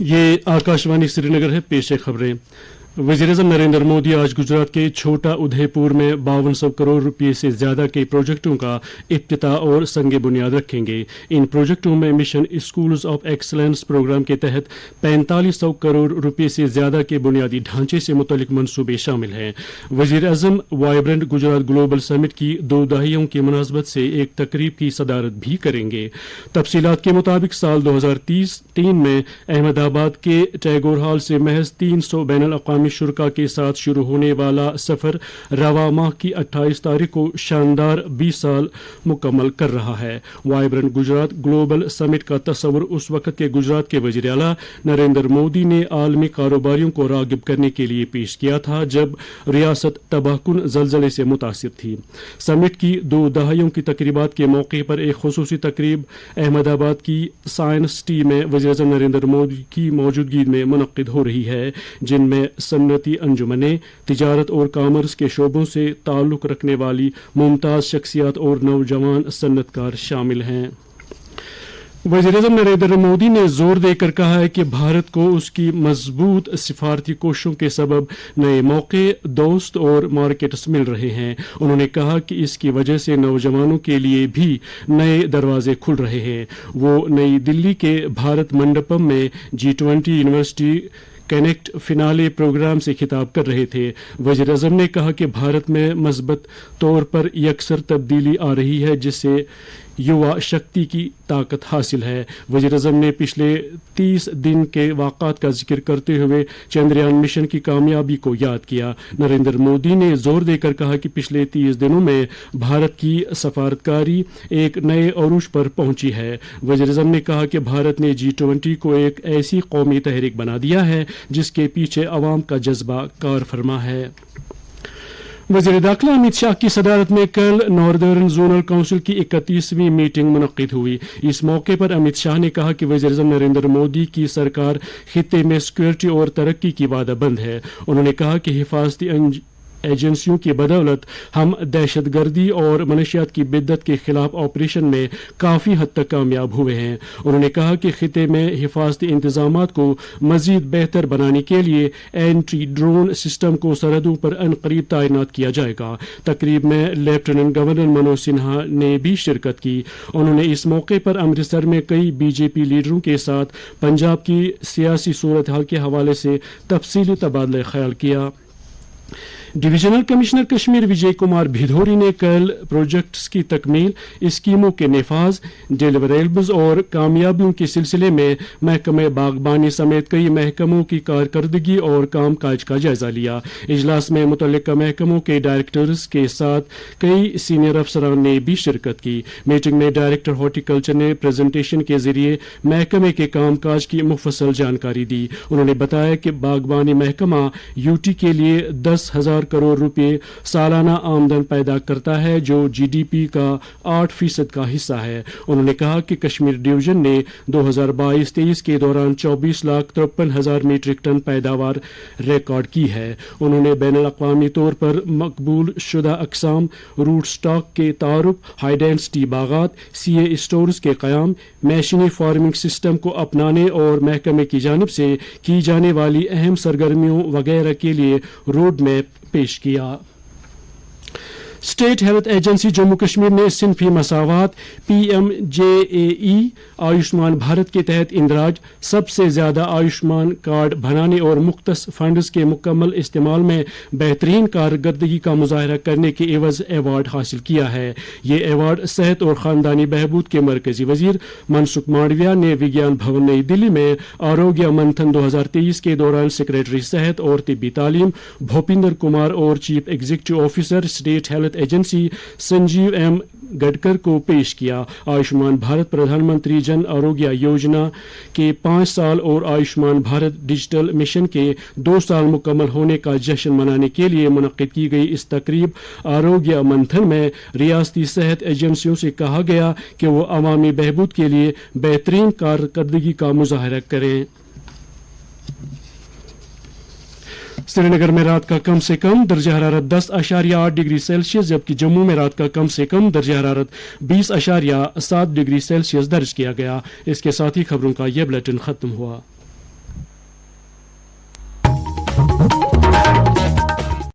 یہ آکاشوانی سری نگر ہے. پیش خبریں. وزیر اعظم نریندر مودی آج گجرات کے چھوٹا ادھے پور میں 5200 کروڑ روپے سے زیادہ کے پروجیکٹوں کا افتتاح اور سنگ بنیاد رکھیں گے. ان پروجیکٹوں میں mission schools of excellence programme کے تحت 4500 کروڑ روپے سے زیادہ کے بنیادی ڈھانچے سے متعلق منصوبے شامل ہیں. وزیر اعظم وائبرنٹ گجرات گلوبل سمٹ کی 2 دہائیوں کی مناسبت سے ایک تقریب کی صدارت بھی کریں گے. تفصیلات کے مطابق سال 2023 میں احمد آباد کے ٹیگور ہال سے محض 300 بین الاقوامی شرکا کے ساتھ شروع ہونے والا سفر رواں ماہ کی 28 تاریخ کو شاندار 20 سال مکمل کر رہا ہے. وائبرنٹ گجرات گلوبل سمٹ کا تصور اس وقت کے گجرات کے وزیر اعلیٰ نریندر مودی نے عالمی کاروباریوں کو راغب کرنے کے لیے پیش کیا تھا جب ریاست تباہ کن زلزلے سے متاثر تھی. سمٹ کی 2 دہائیوں کی تقریبات کے موقع پر ایک خصوصی تقریب احمد آباد کی سائنس سٹی میں وزیر اعظم نریندر مودی کی موجودگی میں منعقد ہو رہی ہے، جن میں صنعتی انجمنیں، تجارت اور کامرس کے شعبوں سے تعلق رکھنے والی ممتاز شخصیات اور نوجوان صنعت کار شامل ہیں. وزیر اعظم نریندر مودی نے زور دے کر کہا ہے کہ بھارت کو اس کی مضبوط سفارتی کوششوں کے سبب نئے موقع، دوست اور مارکیٹس مل رہے ہیں. انہوں نے کہا کہ اس کی وجہ سے نوجوانوں کے لیے بھی نئے دروازے کھل رہے ہیں. وہ نئی دلی کے بھارت منڈپم میں G20 university connect finale programme سے خطاب کر رہے تھے. وزیر اعظم نے کہا کہ بھارت میں مثبت طور پر یکسر تبدیلی آ رہی ہے جس سے یوا شکتی کی طاقت حاصل ہے. وزیر اعظم نے پچھلے 30 دن کے واقعات کا ذکر کرتے ہوئے چندریان مشن کی کامیابی کو یاد کیا. نریندر مودی نے زور دے کر کہا کہ پچھلے 30 دنوں میں بھارت کی سفارتکاری ایک نئے عروج پر پہنچی ہے. وزیر اعظم نے کہا کہ بھارت نے G20 کو ایک ایسی قومی تحریک بنا دیا ہے جس کے پیچھے عوام کا جذبہ کار فرما ہے. وزیر داخلہ امت شاہ کی صدارت میں کل ناردرن زونل کونسل کی 31ویں میٹنگ منعقد ہوئی. اس موقع پر امت شاہ نے کہا کہ وزیر اعظم نریندر مودی کی سرکار خطے میں سیکورٹی اور ترقی کی وعدہ بند ہے. انہوں نے کہا کہ حفاظتی ایجنسیوں کی بدولت ہم دہشت گردی اور منشیات کی بدت کے خلاف آپریشن میں کافی حد تک کامیاب ہوئے ہیں. انہوں نے کہا کہ خطے میں حفاظتی انتظامات کو مزید بہتر بنانے کے لیے اینٹی ڈرون سسٹم کو سرحدوں پر عنقریب تعینات کیا جائے گا. تقریب میں لیفٹیننٹ گورنر منوج سنہا نے بھی شرکت کی. انہوں نے اس موقع پر امرتسر میں کئی BJP لیڈروں کے ساتھ پنجاب کی سیاسی صورتحال کے حوالے سے تفصیلی تبادلہ خیال کیا. ڈویژنل کمشنر کشمیر وجے کمار بھدوری نے کل پروجیکٹس کی تکمیل، اسکیموں کے نفاذ، ڈیلیوریبلز اور کامیابیوں کے سلسلے میں محکمہ باغبانی سمیت کئی محکموں کی کارکردگی اور کام کاج کا جائزہ لیا. اجلاس میں متعلقہ محکموں کے ڈائریکٹرز کے ساتھ کئی سینئر افسران نے بھی شرکت کی. میٹنگ میں ڈائریکٹر ہارٹیکلچر نے پریزنٹیشن کے ذریعے محکمے کے کام کاج کی مفصل جانکاری دی. انہوں نے بتایا کہ باغبانی محکمہ UT کے لیے 10,000 کروڑ روپے سالانہ آمدن پیدا کرتا ہے جو GDP کا 8% کا حصہ ہے. انہوں نے کہا کہ کشمیر ڈویژن نے 2022-23 کے دوران 24,53,000 میٹرک ٹن پیداوار ریکارڈ کی ہے. انہوں نے بین الاقوامی طور پر مقبول شدہ اقسام، روٹ سٹاک کے تعارف، ہائی ڈینسٹی باغات، CA اسٹورز کے قیام، میشنری فارمنگ سسٹم کو اپنانے اور محکمے کی جانب سے کی جانے والی اہم سرگرمیوں وغیرہ کے لیے روڈ میپ پیش کیا. State health agency Jammu Kashmir نے صنفی مساوات PMJAE آیوشمان بھارت کے تحت اندراج، سب سے زیادہ آیوشمان کارڈ بنانے اور مختص فنڈز کے مکمل استعمال میں بہترین کارکردگی کا مظاہرہ کرنے کے عوض ایوارڈ حاصل کیا ہے. یہ ایوارڈ صحت اور خاندانی بہبود کے مرکزی وزیر منسکھ مانڈویا نے وگیان بھون نئی دلی میں آروگیہ منتھن 2023 کے دوران سیکریٹری صحت اور طبی تعلیم بھوپندر کمار اور chief executive officer state health agency Sanjeev M گڈکر کو پیش کیا. آیوشمان بھارت پردھان منتری جن آروگیہ یوجنا کے 5 سال اور آیوشمان بھارت ڈیجیٹل مشن کے 2 سال مکمل ہونے کا جشن منانے کے لیے منعقد کی گئی اس تقریب آروگیہ منتھن میں ریاستی صحت ایجنسیوں سے کہا گیا کہ وہ عوامی بہبود کے لیے بہترین کارکردگی کا مظاہرہ کریں. سری نگر میں رات کا کم سے کم درجہ حرارت 10.8 ڈگری سیلسیس جبکہ جموں میں رات کا کم سے کم درجہ حرارت 20.7 ڈگری سیلسیس درج کیا گیا. اس کے ساتھ ہی خبروں کا یہ بلیٹن ختم ہوا.